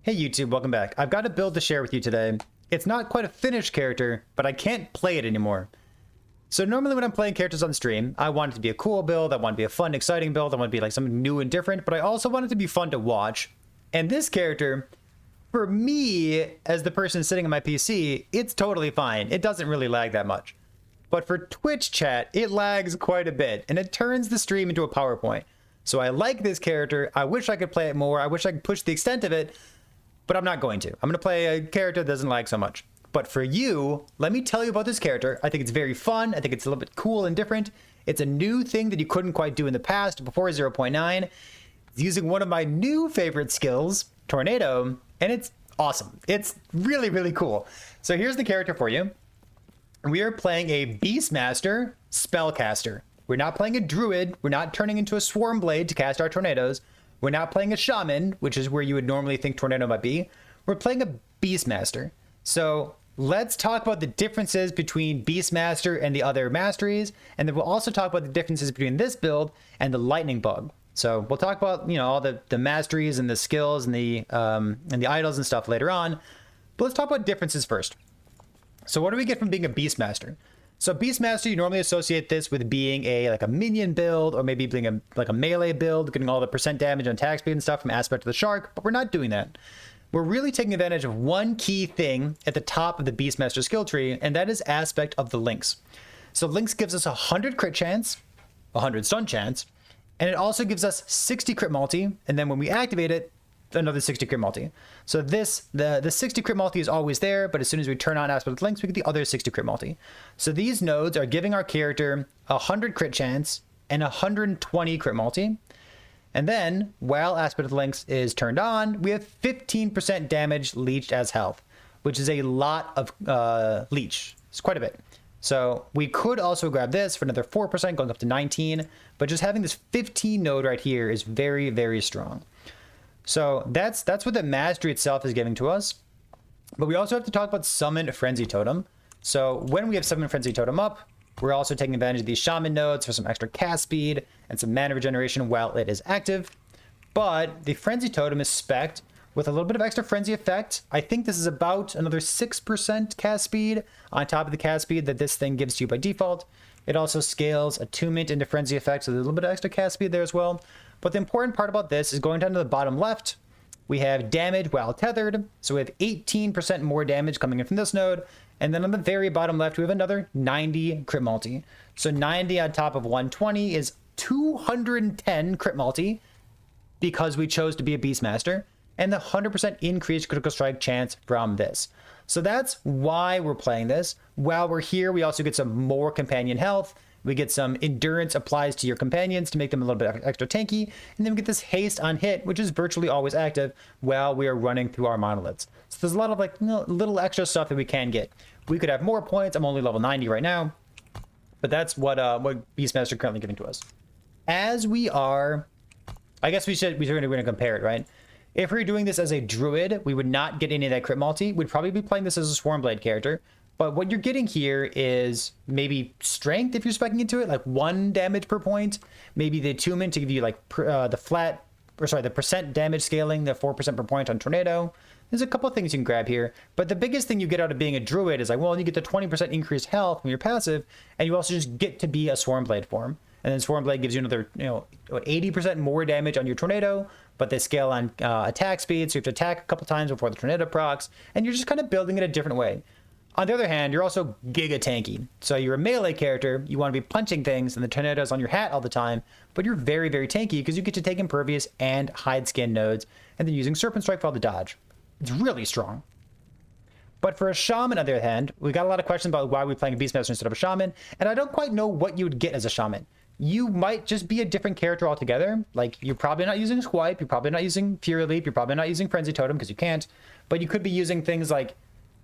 Hey YouTube, welcome back. I've got a build to share with you today. It's not quite a finished character, but I can't play it anymore. So normally when I'm playing characters on stream, I want it to be a cool build, I want it to be a fun, exciting build, I want it to be like something new and different, but I also want it to be fun to watch. And this character, for me, as the person sitting on my PC, it's totally fine. It doesn't really lag that much. But for Twitch chat, it lags quite a bit, and it turns the stream into a PowerPoint. So I like this character, I wish I could play it more, I wish I could push the extent of it, but I'm not going to. I'm going to play a character that doesn't lag so much. But for you, let me tell you about this character. I think it's very fun. I think it's a little bit cool and different. It's a new thing that you couldn't quite do in the past before 0.9. It's using one of my new favorite skills, Tornado, and it's awesome. It's really, really cool. So here's the character for you. We are playing a Beastmaster spellcaster. We're not playing a druid. We're not turning into a swarm blade to cast our tornadoes. We're not playing a shaman, which is where you would normally think tornado might be. We're playing a Beastmaster. So let's talk about the differences between Beastmaster and the other masteries, and then we'll also talk about the differences between this build and the lightning bug. So we'll talk about, all the masteries and the skills and the idols and stuff later on. But let's talk about differences first. So what do we get from being a Beastmaster? So Beastmaster, you normally associate this with being a minion build, or maybe being a melee build, getting all the percent damage on attack speed and stuff from Aspect of the Shark, but we're not doing that. We're really taking advantage of one key thing at the top of the Beastmaster skill tree, and that is Aspect of the Lynx. So Lynx gives us 100 crit chance, 100 stun chance, and it also gives us 60 crit multi, and then when we activate it, another 60 crit multi. So the 60 crit multi is always there, but as soon as we turn on Aspect of the Lynx, we get the other 60 crit multi. So these nodes are giving our character 100 crit chance and 120 crit multi. And then, while Aspect of the Lynx is turned on, we have 15% damage leached as health, which is a lot of leech. It's quite a bit. So we could also grab this for another 4%, going up to 19, but just having this 15 node right here is very, very strong. So that's what the mastery itself is giving to us. But we also have to talk about Summon Frenzy Totem. So when we have Summon Frenzy Totem up, we're also taking advantage of these Shaman nodes for some extra cast speed and some mana regeneration while it is active. But the Frenzy Totem is spec'd with a little bit of extra Frenzy effect. I think this is about another 6% cast speed on top of the cast speed that this thing gives to you by default. It also scales Attunement into Frenzy effect, so there's a little bit of extra cast speed there as well. But the important part about this is going down to the bottom left, we have damage while tethered. So we have 18% more damage coming in from this node. And then on the very bottom left, we have another 90 crit multi. So 90 on top of 120 is 210 crit multi because we chose to be a Beastmaster, and the 100% increased critical strike chance from this. So that's why we're playing this. While we're here, we also get some more companion health. We get some endurance applies to your companions to make them a little bit extra tanky. And then we get this haste on hit, which is virtually always active while we are running through our monoliths. So there's a lot of little extra stuff that we can get. We could have more points. I'm only level 90 right now. But that's what Beastmaster is currently giving to us. As we are, I guess we're going to compare it, right? If we were doing this as a druid, we would not get any of that crit multi. We'd probably be playing this as a Swarm Blade character. But what you're getting here is maybe strength if you're speccing into it, like 1 damage per point. Maybe the attunement to give you the percent damage scaling, the 4% per point on Tornado. There's a couple of things you can grab here. But the biggest thing you get out of being a druid is you get the 20% increased health from your passive, and you also just get to be a Swarm Blade form. And then Swarm Blade gives you another 80% more damage on your Tornado, but they scale on attack speed, so you have to attack a couple times before the Tornado procs, and you're just kind of building it a different way. On the other hand, you're also giga tanky. So you're a melee character, you want to be punching things, and the tornado's on your hat all the time, but you're very, very tanky because you get to take Impervious and Hide Skin nodes, and then using Serpent Strike for all the dodge. It's really strong. But for a Shaman, on the other hand, we got a lot of questions about why we're playing a Beastmaster instead of a Shaman, and I don't quite know what you would get as a Shaman. You might just be a different character altogether. Like, you're probably not using Swipe, you're probably not using Fury Leap, you're probably not using Frenzy Totem because you can't, but you could be using things like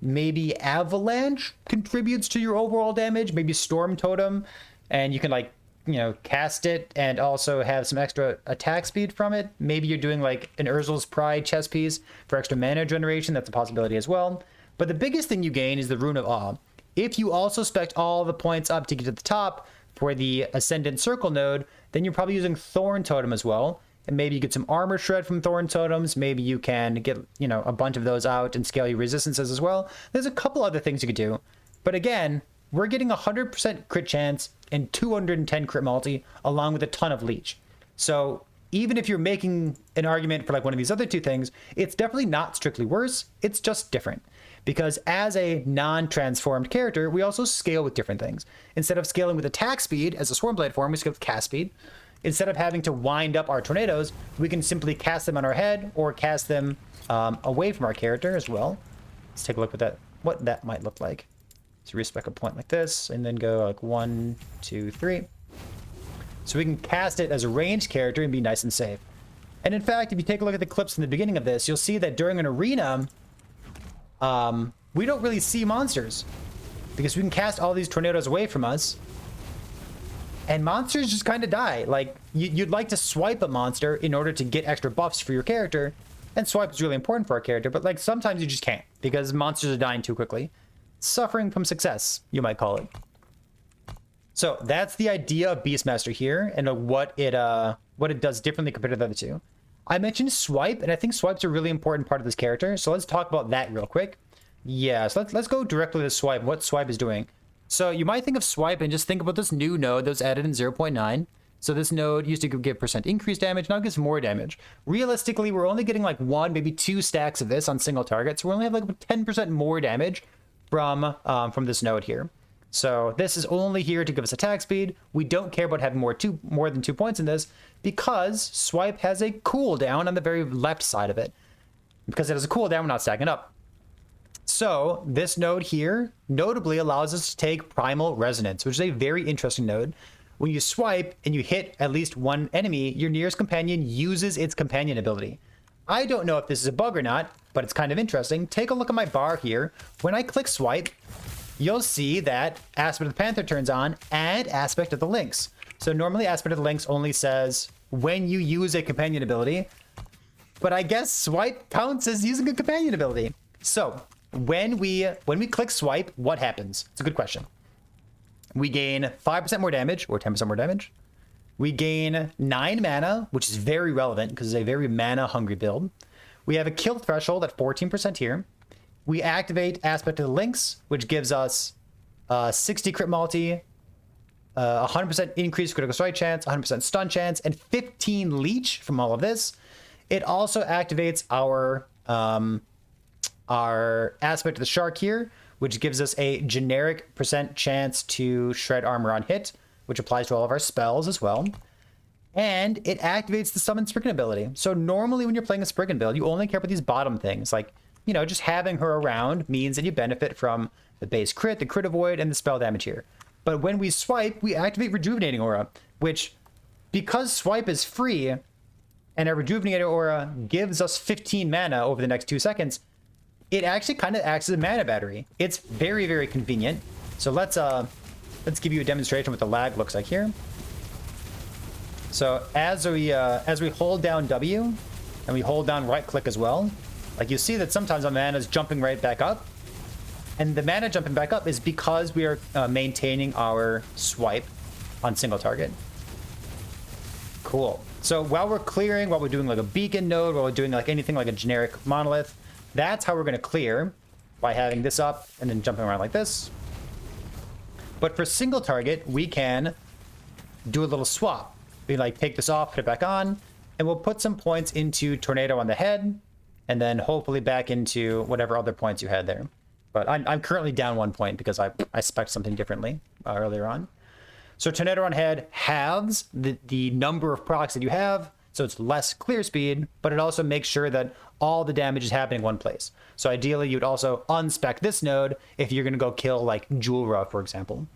maybe Avalanche contributes to your overall damage, maybe Storm Totem, and you can cast it and also have some extra attack speed from it. Maybe you're doing like an Urzel's Pride chess piece for extra mana generation. That's a possibility as well. But the biggest thing you gain is the Rune of Awe. If you also spec all the points up to get to the top for the Ascendant Circle node, then you're probably using Thorn Totem as well. and maybe you get some armor shred from thorn totems. Maybe you can get, you know, a bunch of those out and scale your resistances as well. There's a couple other things you could do, but again, we're getting 100% crit chance and 210 crit multi along with a ton of leech. So even if you're making an argument for like one of these other two things, it's definitely not strictly worse. It's just different. Because as a non-transformed character, we also scale with different things. Instead of scaling with attack speed as a Swarmblade form, we scale with cast speed. Instead of having to wind up our tornadoes, we can simply cast them on our head or cast them away from our character as well. Let's take a look at what that might look like. So respec a point like this, and then go like 1, 2, 3. So we can cast it as a ranged character and be nice and safe. And in fact, if you take a look at the clips in the beginning of this, you'll see that during an arena, we don't really see monsters because we can cast all these tornadoes away from us, and monsters just kind of die. Like you'd like to swipe a monster in order to get extra buffs for your character, and swipe is really important for our character, but like sometimes you just can't because monsters are dying too quickly. Suffering from success, you might call it. So that's the idea of Beastmaster here, and what it does differently compared to the other two. I mentioned swipe, and I think swipe's a really important part of this character, so let's talk about that real quick. Yeah, so let's go directly to swipe, what swipe is doing. So you might think of swipe and just think about this new node that was added in 0.9. So this node used to give % increased damage, now it gives more damage. Realistically, we're only getting like 1, maybe 2 stacks of this on single target, so we only have like 10% more damage from this node here. So this is only here to give us attack speed. We don't care about having more than 2 points in this because swipe has a cooldown on the very left side of it. Because it has a cooldown, we're not stacking up. So this node here notably allows us to take Primal Resonance, which is a very interesting node. When you swipe and you hit at least one enemy, your nearest companion uses its companion ability. I don't know if this is a bug or not, but it's kind of interesting. Take a look at my bar here. When I click swipe, you'll see that Aspect of the Panther turns on and Aspect of the Lynx. So normally Aspect of the Lynx only says when you use a companion ability, but I guess swipe counts as using a companion ability. So when we click swipe, what happens? It's a good question. We gain 5% more damage or 10% more damage. We gain 9 mana, which is very relevant because it's a very mana hungry build. We have a kill threshold at 14% here. We activate Aspect of the Lynx, which gives us 60 crit multi, 100% increased critical strike chance, 100% stun chance, and 15 leech from all of this. It also activates our Aspect of the Shark here, which gives us a generic % chance to shred armor on hit, which applies to all of our spells as well. And it activates the Summon Spriggan ability. So normally when you're playing a Spriggan build, you only care about these bottom things, like, you know, just having her around means that you benefit from the base crit, the crit avoid, and the spell damage here. But when we swipe, we activate Rejuvenating Aura, which, because swipe is free, and our Rejuvenating Aura gives us 15 mana over the next 2 seconds, it actually kind of acts as a mana battery. It's very, very convenient. So let's give you a demonstration what the lag looks like here. So as we hold down W, and we hold down right click as well, like you see that sometimes our mana is jumping right back up. And the mana jumping back up is because we are maintaining our swipe on single target. Cool. So while we're clearing, while we're doing like a beacon node, while we're doing like anything like a generic monolith, that's how we're going to clear, by having this up and then jumping around like this. But for single target, we can do a little swap. We like take this off, put it back on, and we'll put some points into Tornado on the head, and then hopefully back into whatever other points you had there. But I'm currently down 1 point because I spec'd something differently earlier on. So Tornado on head halves the number of procs that you have, so it's less clear speed, but it also makes sure that all the damage is happening in one place. So ideally, you'd also unspec this node if you're going to go kill like Julra, for example.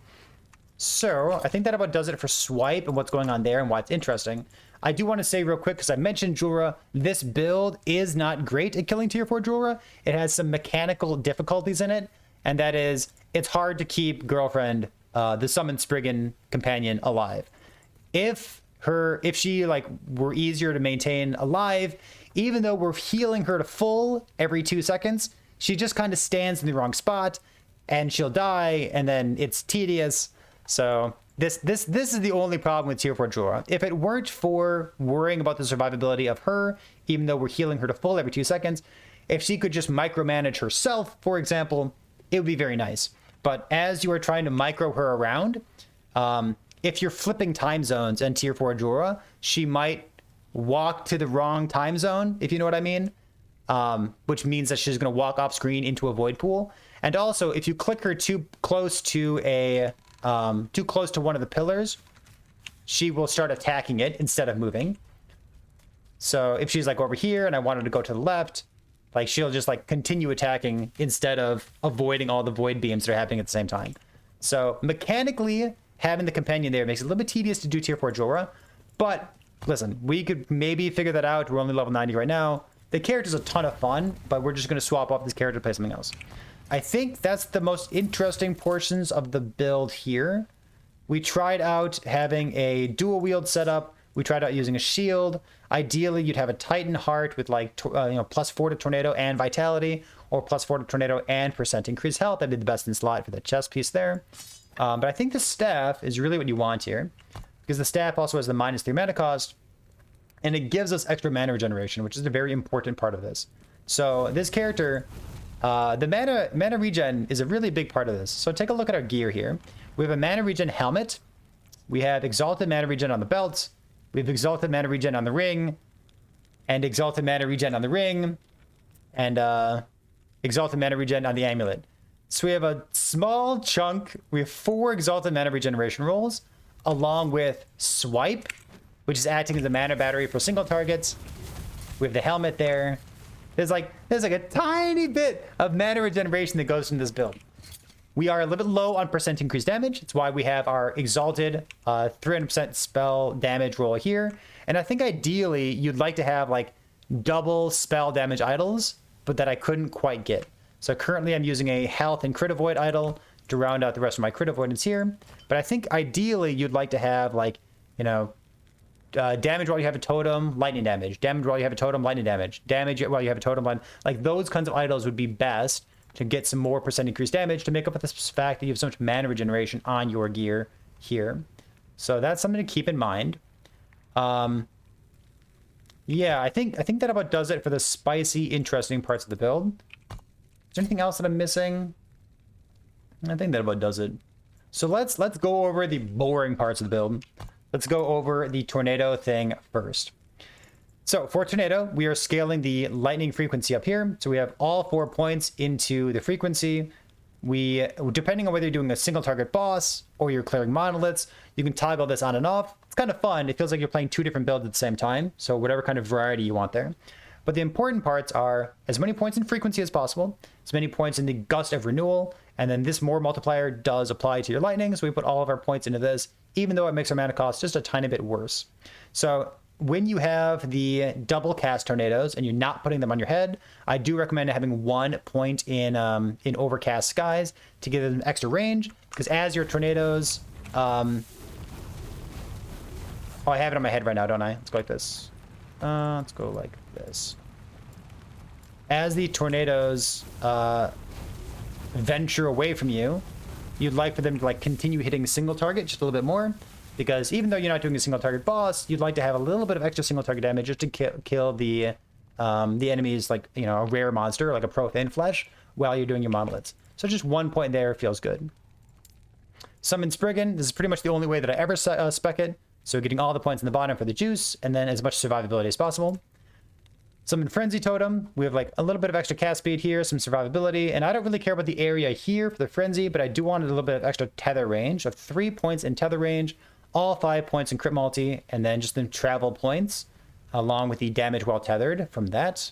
So I think that about does it for swipe and what's going on there and why it's interesting. I do want to say real quick, because I mentioned Julra, this build is not great at killing tier 4 Julra. It has some mechanical difficulties in it, and that is, it's hard to keep Girlfriend, the Summoned Spriggan companion, alive. If she like were easier to maintain alive, even though we're healing her to full every 2 seconds, she just kind of stands in the wrong spot, and she'll die, and then it's tedious. So This is the only problem with tier 4 Jorah. If it weren't for worrying about the survivability of her, even though we're healing her to full every 2 seconds, if she could just micromanage herself, for example, it would be very nice. But as you are trying to micro her around, if you're flipping time zones in tier 4 Jorah, she might walk to the wrong time zone, if you know what I mean. Which means that she's going to walk off screen into a void pool. And also, if you click her too close to one of the pillars, she will start attacking it instead of moving. So if she's like over here and I want her to go to the left, like she'll just like continue attacking instead of avoiding all the void beams that are happening at the same time. So mechanically, having the companion there makes it a little bit tedious to do tier 4 Jorah. But listen, we could maybe figure that out. We're only level 90 right now. The character's a ton of fun, but we're just going to swap off this character to play something else. I think that's the most interesting portions of the build here. We tried out having a dual wield setup. We tried out using a shield. Ideally, you'd have a Titan heart with like +4 to tornado and vitality, or +4 to tornado and % increased health. That'd be the best in slot for the chest piece there. But I think the staff is really what you want here, because the staff also has the -3 mana cost, and it gives us extra mana regeneration, which is a very important part of this. So this character, the mana regen is a really big part of this. So take a look at our gear here. We have a mana regen helmet. We have exalted mana regen on the belt. We have exalted mana regen on the ring, and exalted mana regen on the ring, and exalted mana regen on the amulet. So we have a small chunk. We have 4 exalted mana regeneration rolls, along with swipe, which is acting as a mana battery for single targets. We have the helmet there. There's like a tiny bit of mana regeneration that goes into this build. We are a little bit low on % increased damage. It's why we have our exalted 300% spell damage roll here. And I think ideally you'd like to have like double spell damage idols, but that I couldn't quite get. So currently I'm using a health and crit avoid idol to round out the rest of my crit avoidance here. But I think ideally you'd like to have like, damage while you have a totem, lightning damage. Damage while you have a totem, lightning damage. Damage while you have a totem, lightning. Like those kinds of idols would be best to get some more % increased damage to make up for the fact that you have so much mana regeneration on your gear here. So that's something to keep in mind. Yeah, I think that about does it for the spicy, interesting parts of the build. Is there anything else that I'm missing? I think that about does it. So let's go over the boring parts of the build. Let's go over the tornado thing first. So for tornado, we are scaling the lightning frequency up here. So we have all 4 points into the frequency. We, depending on whether you're doing a single target boss or you're clearing monoliths, you can toggle this on and off. It's kind of fun. It feels like you're playing 2 different builds at the same time. So whatever kind of variety you want there. But the important parts are as many points in frequency as possible, as many points in the gust of renewal, and then this more multiplier does apply to your lightning. So we put all of our points into this, even though it makes our mana cost just a tiny bit worse. So when you have the double cast tornadoes and you're not putting them on your head, I do recommend having 1 point in overcast skies to give them extra range, because as your tornadoes, oh, I have it on my head right now, don't I? Let's go like this. Let's go like this. As the tornadoes venture away from you, you'd like for them to like continue hitting single target just a little bit more, because even though you're not doing a single target boss, you'd like to have a little bit of extra single target damage just to kill the enemies, like a rare monster like a pro thin flesh while you're doing your monoliths. So just 1 point there feels good. Summon Spriggan. This is pretty much the only way that I ever spec it. So getting all the points in the bottom for the juice, and then as much survivability as possible. Summon Frenzy Totem. We have like a little bit of extra cast speed here, some survivability, and I don't really care about the area here for the Frenzy, but I do want a little bit of extra tether range of 3 points in tether range, all 5 points in crit multi, and then just the travel points, along with the damage while tethered from that.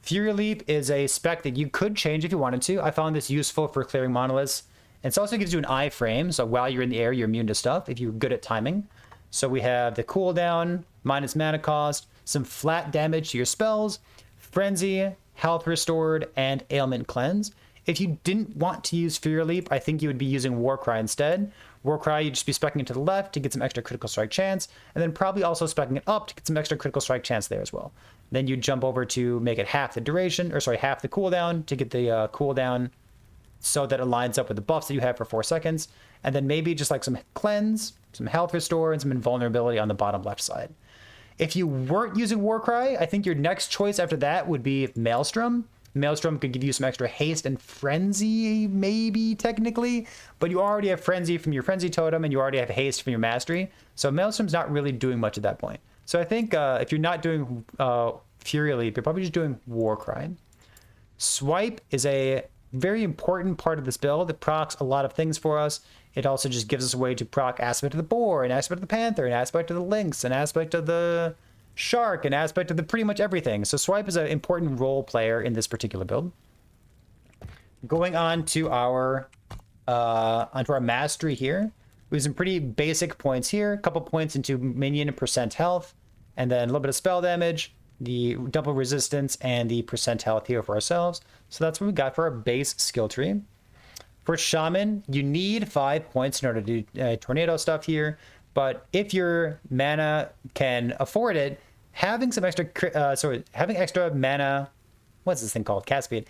Fury Leap is a spec that you could change if you wanted to. I found this useful for clearing monoliths. It also gives you an iframe, so while you're in the air, you're immune to stuff if you're good at timing. So we have the cooldown, minus mana cost, some flat damage to your spells, Frenzy, Health Restored, and Ailment Cleanse. If you didn't want to use Fury Leap, I think you would be using Warcry instead. Warcry, you'd just be speccing it to the left to get some extra critical strike chance, and then probably also speccing it up to get some extra critical strike chance there as well. Then you jump over to make it half the duration, or sorry, half the cooldown to get the cooldown so that it lines up with the buffs that you have for 4 seconds. And then maybe just like some cleanse, some health restore, and some invulnerability on the bottom left side. If you weren't using Warcry, I think your next choice after that would be Maelstrom. Maelstrom could give you some extra haste and frenzy, maybe technically, but you already have frenzy from your frenzy totem and you already have haste from your mastery. So Maelstrom's not really doing much at that point. So I think if you're not doing Fury Leap, you're probably just doing Warcry. Swipe is a very important part of this build. It procs a lot of things for us. It also just gives us a way to proc aspect of the boar, an aspect of the panther, an aspect of the lynx, an aspect of the shark, an aspect of the pretty much everything. So Swipe is an important role player in this particular build. Going on to our onto our mastery here. We have some pretty basic points here. A couple points into minion and percent health, and then a little bit of spell damage, the double resistance, and the percent health here for ourselves. So that's what we got for our base skill tree. For Shaman, you need 5 points in order to do tornado stuff here. But if your mana can afford it, having some extra, having extra mana, what's this thing called? Cast speed.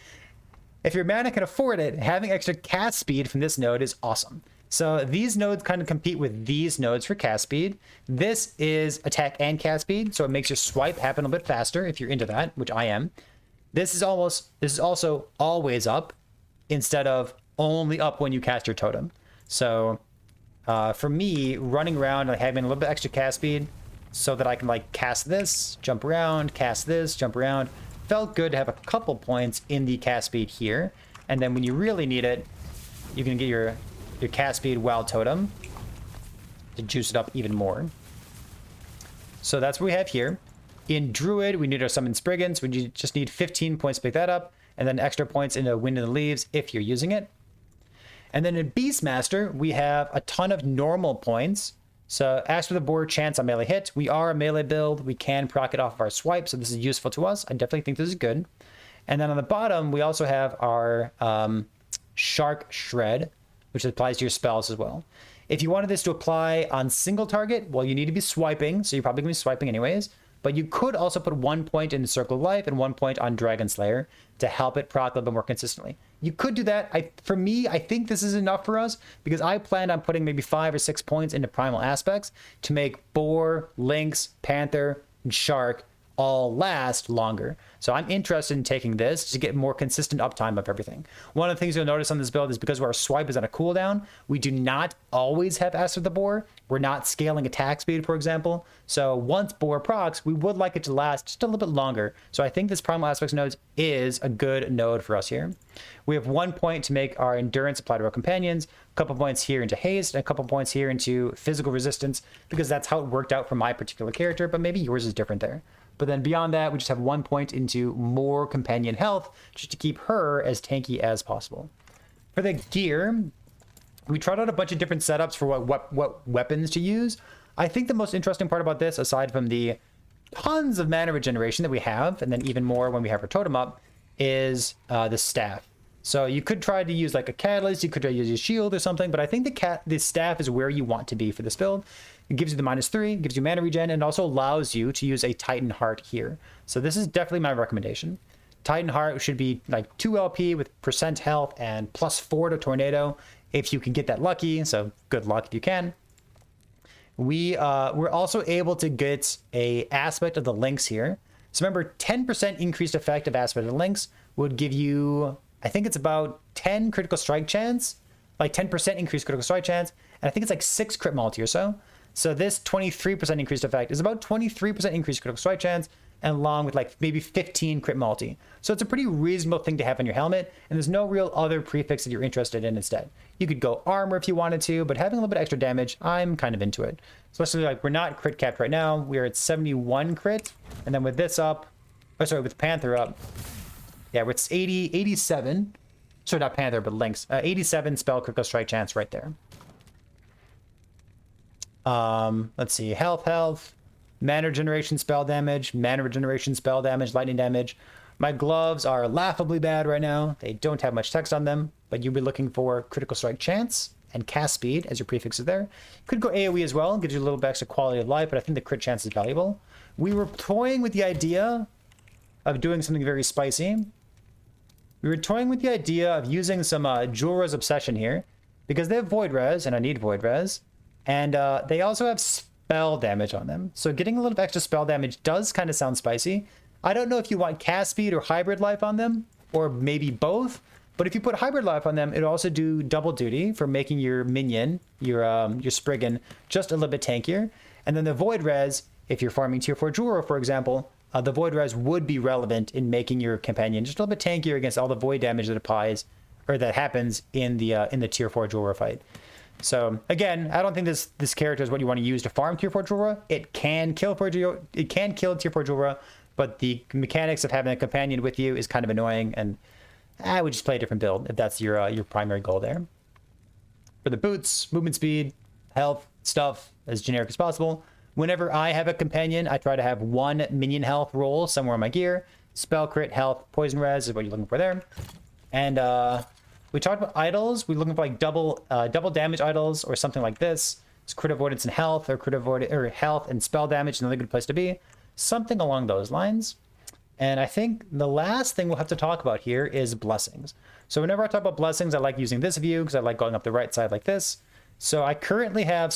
If your mana can afford it, having extra cast speed from this node is awesome. So these nodes kind of compete with these nodes for cast speed. This is attack and cast speed, so it makes your swipe happen a bit faster if you're into that, which I am. This is also always up instead of only up when you cast your totem. So for me, running around and having a little bit extra cast speed so that I can like cast this, jump around, cast this, jump around, felt good to have a couple points in the cast speed here. And then when you really need it, you can get your cast speed wild totem to juice it up even more. So that's what we have here. In Druid, we need our Summon Spriggans. We just need 15 points to pick that up, and then extra points into Wind in the Leaves if you're using it. And then in Beastmaster, we have a ton of normal points. So as for the board chance on melee hit, we are a melee build. We can proc it off of our swipe, so this is useful to us. I definitely think this is good. And then on the bottom, we also have our Shark Shred, which applies to your spells as well. If you wanted this to apply on single target, well, you need to be swiping, so you're probably going to be swiping anyways. But you could also put 1 point in the Circle of Life and 1 point on Dragon Slayer to help it proc a little bit more consistently. You could do that. For me, I think this is enough for us because I planned on putting maybe 5 or 6 points into Primal Aspects to make Boar, Lynx, Panther, and Shark all last longer. So I'm interested in taking this to get more consistent uptime of everything. One of the things you'll notice on this build is because our swipe is on a cooldown, we do not always have S of the Boar. We're not scaling attack speed, for example. So once Boar procs, we would like it to last just a little bit longer. So I think this Primal Aspects node is a good node for us here. We have 1 point to make our endurance apply to our companions, a couple points here into haste, and a couple points here into physical resistance, because that's how it worked out for my particular character, but maybe yours is different there. But then beyond that, we just have 1 point into more companion health, just to keep her as tanky as possible. For the gear, we tried out a bunch of different setups for what weapons to use. I think the most interesting part about this, aside from the tons of mana regeneration that we have, and then even more when we have our totem up, is the staff. So you could try to use like a catalyst, you could try to use a shield or something, but I think the staff is where you want to be for this build. It gives you the -3, gives you mana regen, and also allows you to use a Titan Heart here. So this is definitely my recommendation. Titan Heart should be like 2 LP with percent health and +4 to Tornado if you can get that lucky. So good luck if you can. We're also able to get a aspect of the Lynx here. So remember, 10% increased effect of aspect of the Lynx would give you, I think it's about 10 critical strike chance, like 10% increased critical strike chance, and I think it's like 6 crit multi or so. So this 23% increased effect is about 23% increased critical strike chance, and along with like maybe 15 crit multi. So it's a pretty reasonable thing to have on your helmet, and there's no real other prefix that you're interested in instead. You could go armor if you wanted to, but having a little bit extra damage, I'm kind of into it. Especially like we're not crit capped right now. We're at 71 crit, and then with this up, with Panther up, yeah, we're at 87. Sorry, not Panther, but Lynx. 87 spell critical strike chance right there. Let's see, health, mana regeneration, spell damage, lightning damage. My gloves are laughably bad right now. They don't have much text on them, but you'll be looking for critical strike chance and cast speed as your prefixes there. Could go AoE as well, gives you a little bit extra quality of life, but I think the crit chance is valuable. We were toying with the idea of doing something very spicy. We were toying with the idea of using some Jeweller's Obsession here, because they have Void Res, and I need Void Res, and they also have spell damage on them. So getting a little bit extra spell damage does kind of sound spicy. I don't know if you want cast speed or hybrid life on them, or maybe both, but if you put hybrid life on them, it'll also do double duty for making your minion, your Spriggan, just a little bit tankier. And then the Void Res, if you're farming tier 4 Jeweler, for example, the Void Res would be relevant in making your companion just a little bit tankier against all the void damage that applies, or that happens in the tier 4 Jeweler fight. So again, I don't think this character is what you want to use to farm tier 4 Jeweler. It can kill tier 4 Jeweler, but the mechanics of having a companion with you is kind of annoying, and I would just play a different build if that's your primary goal there. For the boots, movement speed, health, stuff, as generic as possible. Whenever I have a companion, I try to have 1 minion health roll somewhere on my gear. Spell, crit, health, poison res is what you're looking for there. And we talked about idols. We're looking for like double damage idols or something like this. It's crit avoidance and health, or crit avoidance or health and spell damage. Another good place to be. Something along those lines. And I think the last thing we'll have to talk about here is blessings. So whenever I talk about blessings, I like using this view because I like going up the right side like this. So I currently have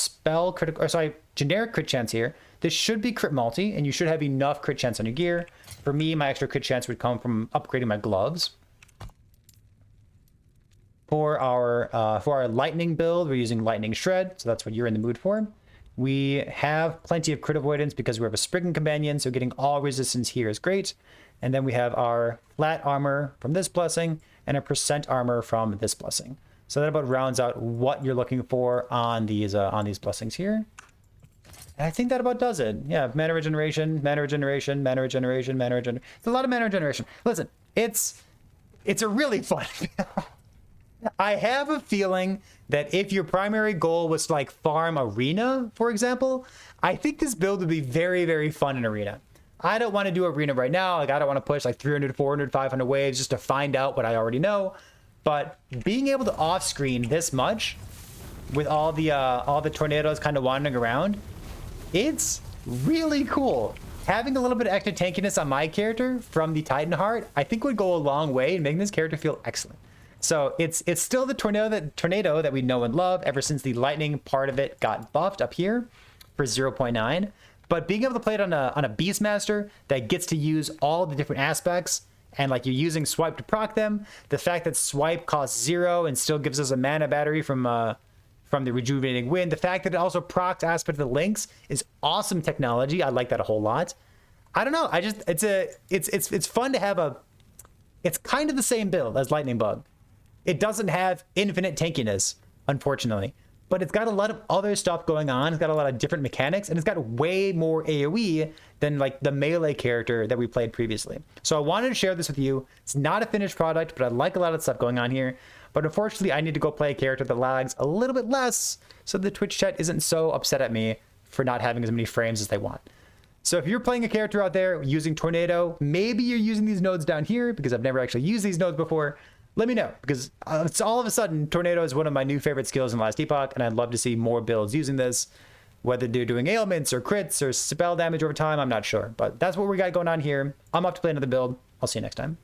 generic crit chance here. This should be crit multi, and you should have enough crit chance on your gear. For me, my extra crit chance would come from upgrading my gloves. For our lightning build, we're using lightning shred, so that's what you're in the mood for. We have plenty of crit avoidance because we have a Spriggan companion, so getting all resistance here is great. And then we have our flat armor from this blessing and a percent armor from this blessing. So that about rounds out what you're looking for on these blessings here. And I think that about does it. Yeah, mana regeneration, mana regeneration, mana regeneration, mana regeneration. It's a lot of mana regeneration. Listen, it's a really fun build. I have a feeling that if your primary goal was to like farm arena, for example, I think this build would be very, very fun in arena. I don't want to do arena right now. Like I don't want to push like 300, 400, 500 waves just to find out what I already know. But being able to off screen this much with all the tornadoes kind of wandering around, it's really cool. Having a little bit of extra tankiness on my character from the Titan Heart, I think would go a long way in making this character feel excellent. So it's still the tornado that we know and love ever since the lightning part of it got buffed up here for 0.9. But being able to play it on a Beastmaster that gets to use all the different aspects, and like you're using swipe to proc them, the fact that swipe costs 0 and still gives us a mana battery from the rejuvenating wind, the fact that it also procs aspect of the links is awesome technology. I like that a whole lot. I don't know. It's fun to have it's kind of the same build as Lightning Bug. It doesn't have infinite tankiness, unfortunately, but it's got a lot of other stuff going on. It's got a lot of different mechanics, and it's got way more AoE than like the melee character that we played previously. So I wanted to share this with you. It's not a finished product, but I like a lot of stuff going on here. But unfortunately, I need to go play a character that lags a little bit less, so the Twitch chat isn't so upset at me for not having as many frames as they want. So if you're playing a character out there using Tornado, maybe you're using these nodes down here, because I've never actually used these nodes before. Let me know, because it's all of a sudden Tornado is one of my new favorite skills in last Epoch, and I'd love to see more builds using this. Whether they're doing ailments or crits or spell damage over time, I'm not sure. But that's what we got going on here. I'm off to play another build. I'll see you next time.